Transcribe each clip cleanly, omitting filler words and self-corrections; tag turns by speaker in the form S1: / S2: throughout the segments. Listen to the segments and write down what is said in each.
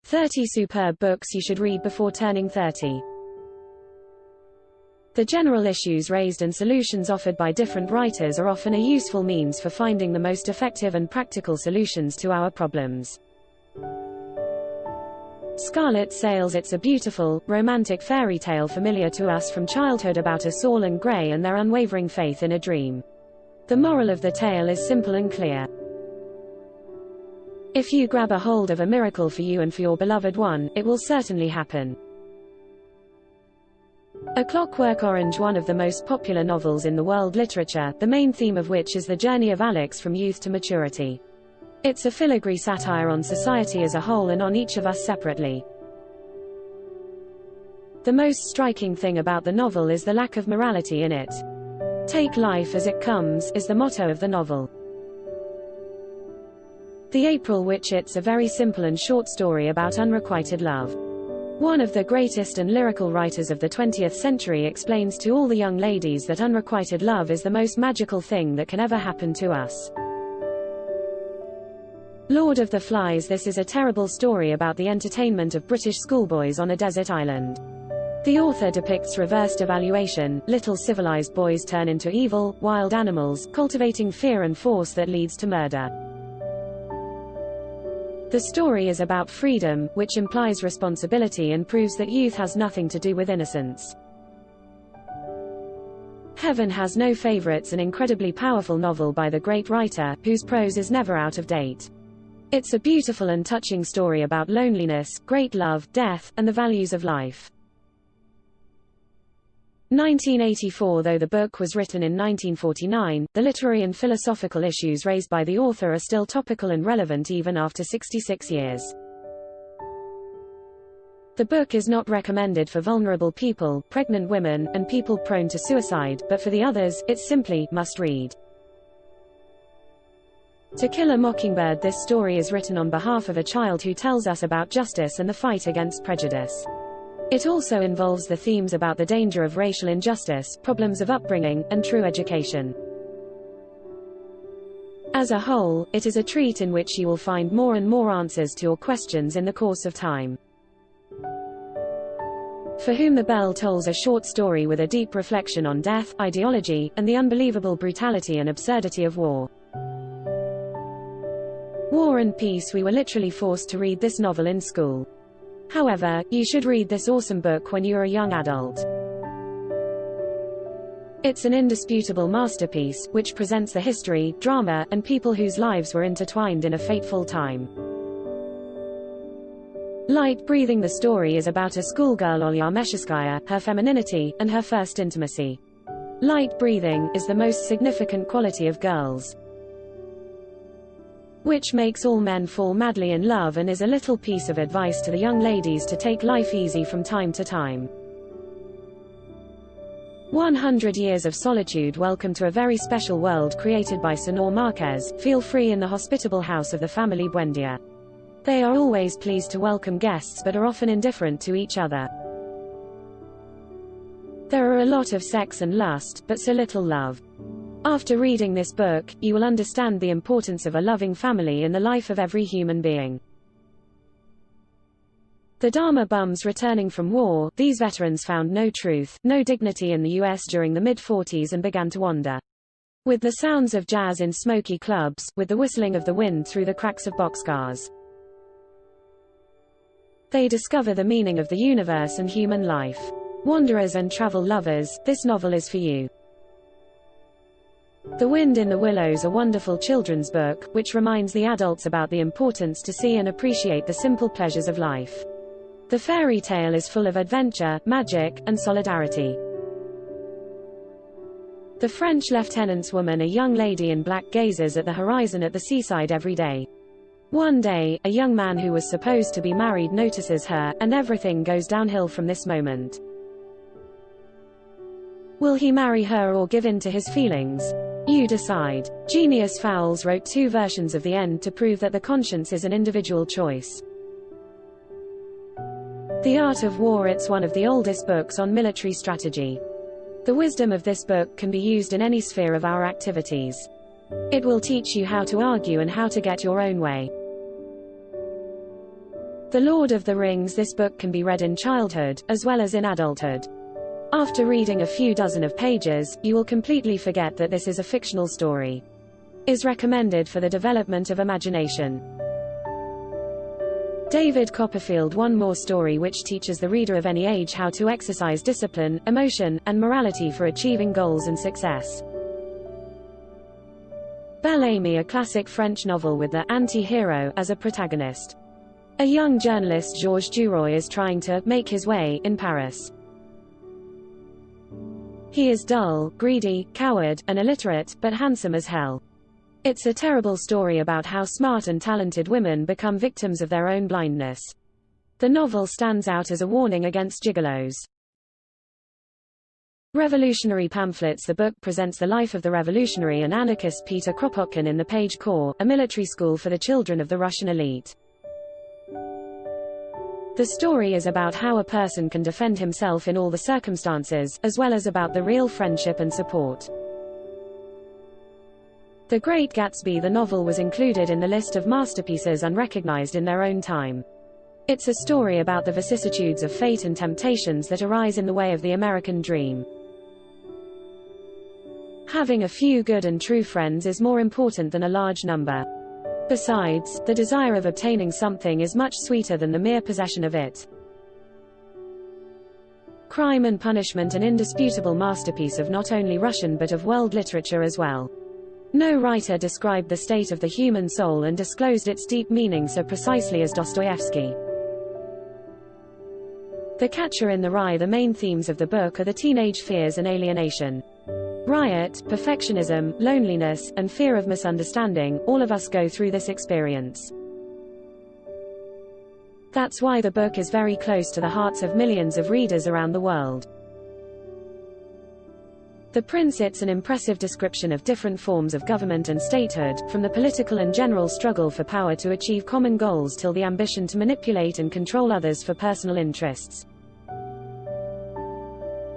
S1: 30 superb books you should read before turning 30. The general issues raised and solutions offered by different writers are often a useful means for finding the most effective and practical solutions to our problems. Scarlet Sails. It's a beautiful, romantic fairy tale familiar to us from childhood about a Saul and Gray and their unwavering faith in a dream. The moral of the tale is simple and clear. If you grab a hold of a miracle for you and for your beloved one, it will certainly happen. A Clockwork Orange. One of the most popular novels in the world literature, the main theme of which is the journey of Alex from youth to maturity. It's a filigree satire on society as a whole and on each of us separately. The most striking thing about the novel is the lack of morality in it. "Take life as it comes" is the motto of the novel. The April Witch. It's a very simple and short story about unrequited love. One of the greatest and lyrical writers of the 20th century explains to all the young ladies that unrequited love is the most magical thing that can ever happen to us. Lord of the Flies. This is a terrible story about the entertainment of British schoolboys on a desert island. The author depicts reversed evaluation, little civilized boys turn into evil, wild animals, cultivating fear and force that leads to murder. The story is about freedom, which implies responsibility and proves that youth has nothing to do with innocence. Heaven Has No Favorites. An incredibly powerful novel by the great writer, whose prose is never out of date. It's a beautiful and touching story about loneliness, great love, death, and the values of life. 1984. Though the book was written in 1949, the literary and philosophical issues raised by the author are still topical and relevant even after 66 years. The book is not recommended for vulnerable people, pregnant women, and people prone to suicide, but for the others, it's simply must read. To Kill a Mockingbird. This story is written on behalf of a child who tells us about justice and the fight against prejudice. It also involves the themes about the danger of racial injustice, problems of upbringing, and true education. As a whole, it is a treat in which you will find more and more answers to your questions in the course of time. For Whom the Bell Tolls. A short story with a deep reflection on death, ideology, and the unbelievable brutality and absurdity of war. War and Peace. We were literally forced to read this novel in school. However, you should read this awesome book when you are a young adult. It's an indisputable masterpiece, which presents the history, drama, and people whose lives were intertwined in a fateful time. Light Breathing. The story is about a schoolgirl Olya Mesheskaya, her femininity, and her first intimacy. Light breathing is the most significant quality of girls, which makes all men fall madly in love, and is a little piece of advice to the young ladies to take life easy from time to time. 100 Years of Solitude. Welcome to a very special world created by Senor Marquez. Feel free in the hospitable house of the family Buendia. They are always pleased to welcome guests but are often indifferent to each other. There are a lot of sex and lust, but so little love. After reading this book, you will understand the importance of a loving family in the life of every human being. The Dharma Bums. Returning from war, these veterans found no truth, no dignity in the US during the mid-40s and began to wander. With the sounds of jazz in smoky clubs, with the whistling of the wind through the cracks of boxcars, they discover the meaning of the universe and human life. Wanderers and travel lovers, this novel is for you. The Wind in the Willows. A wonderful children's book, which reminds the adults about the importance to see and appreciate the simple pleasures of life. The fairy tale is full of adventure, magic, and solidarity. The French Lieutenant's Woman. A young lady in black gazes at the horizon at the seaside every day. One day, a young man who was supposed to be married notices her, and everything goes downhill from this moment. Will he marry her or give in to his feelings? You decide. Genius Fowles wrote 2 versions of the end to prove that the conscience is an individual choice. The Art of War. It's one of the oldest books on military strategy. The wisdom of this book can be used in any sphere of our activities. It will teach you how to argue and how to get your own way. The Lord of the Rings. This book can be read in childhood, as well as in adulthood. After reading a few dozen of pages, you will completely forget that this is a fictional story. Is recommended for the development of imagination. David Copperfield. One more story which teaches the reader of any age how to exercise discipline, emotion, and morality for achieving goals and success. Belle Amy. A classic French novel with the anti-hero as a protagonist. A young journalist, Georges Duroy, is trying to make his way in Paris. He is dull, greedy, coward, and illiterate, but handsome as hell. It's a terrible story about how smart and talented women become victims of their own blindness. The novel stands out as a warning against gigolos. Revolutionary pamphlets. The book presents the life of the revolutionary and anarchist Peter Kropotkin in the Page Corps, a military school for the children of the Russian elite. The story is about how a person can defend himself in all the circumstances, as well as about the real friendship and support. The Great Gatsby. The novel was included in the list of masterpieces unrecognized in their own time. It's a story about the vicissitudes of fate and temptations that arise in the way of the American dream. Having a few good and true friends is more important than a large number. Besides, the desire of obtaining something is much sweeter than the mere possession of it. Crime and Punishment. An indisputable masterpiece of not only Russian but of world literature as well. No writer described the state of the human soul and disclosed its deep meaning so precisely as Dostoevsky. The Catcher in the Rye. The main themes of the book are the teenage fears and alienation. Riot, perfectionism, loneliness, and fear of misunderstanding. All of us go through this experience. That's why the book is very close to the hearts of millions of readers around the world. The Prince. It's an impressive description of different forms of government and statehood, from the political and general struggle for power to achieve common goals till the ambition to manipulate and control others for personal interests.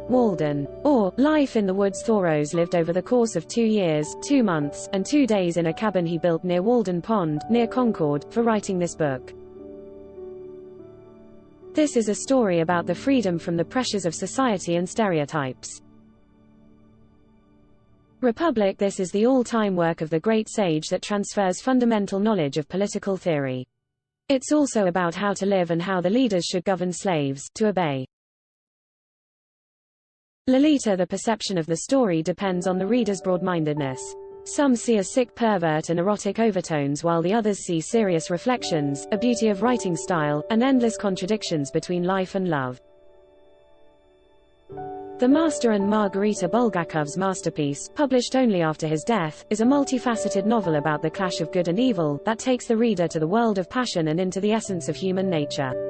S1: Walden. Or, Life in the Woods. Thoreau lived over the course of 2 years, 2 months, and 2 days in a cabin he built near Walden Pond, near Concord, for writing this book. This is a story about the freedom from the pressures of society and stereotypes. Republic. This is the all-time work of the great sage that transfers fundamental knowledge of political theory. It's also about how to live and how the leaders should govern slaves, to obey. Lolita. The perception of the story depends on the reader's broad-mindedness. Some see a sick pervert and erotic overtones while the others see serious reflections, a beauty of writing style, and endless contradictions between life and love. The Master and Margarita. Bulgakov's masterpiece, published only after his death, is a multifaceted novel about the clash of good and evil, that takes the reader to the world of passion and into the essence of human nature.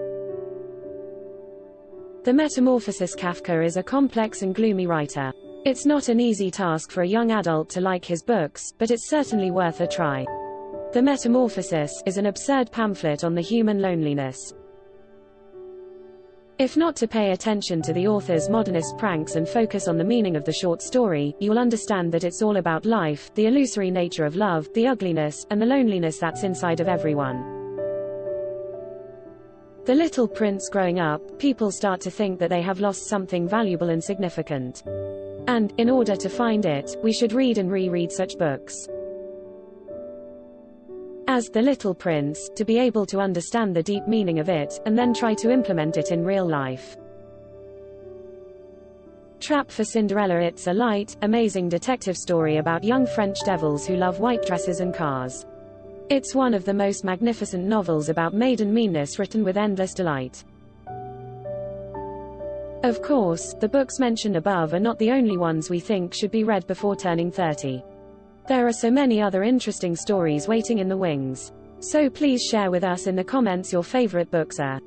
S1: The Metamorphosis. Kafka is a complex and gloomy writer. It's not an easy task for a young adult to like his books, but it's certainly worth a try. The Metamorphosis is an absurd pamphlet on the human loneliness. If not to pay attention to the author's modernist pranks and focus on the meaning of the short story, you'll understand that it's all about life, the illusory nature of love, the ugliness, and the loneliness that's inside of everyone. The Little Prince. Growing up, people start to think that they have lost something valuable and significant. And, in order to find it, we should read and reread such books as The Little Prince, to be able to understand the deep meaning of it, and then try to implement it in real life. Trap for Cinderella. It's a light, amazing detective story about young French devils who love white dresses and cars. It's one of the most magnificent novels about maiden meanness written with endless delight. Of course, the books mentioned above are not the only ones we think should be read before turning 30. There are so many other interesting stories waiting in the wings. So please share with us in the comments your favorite books are.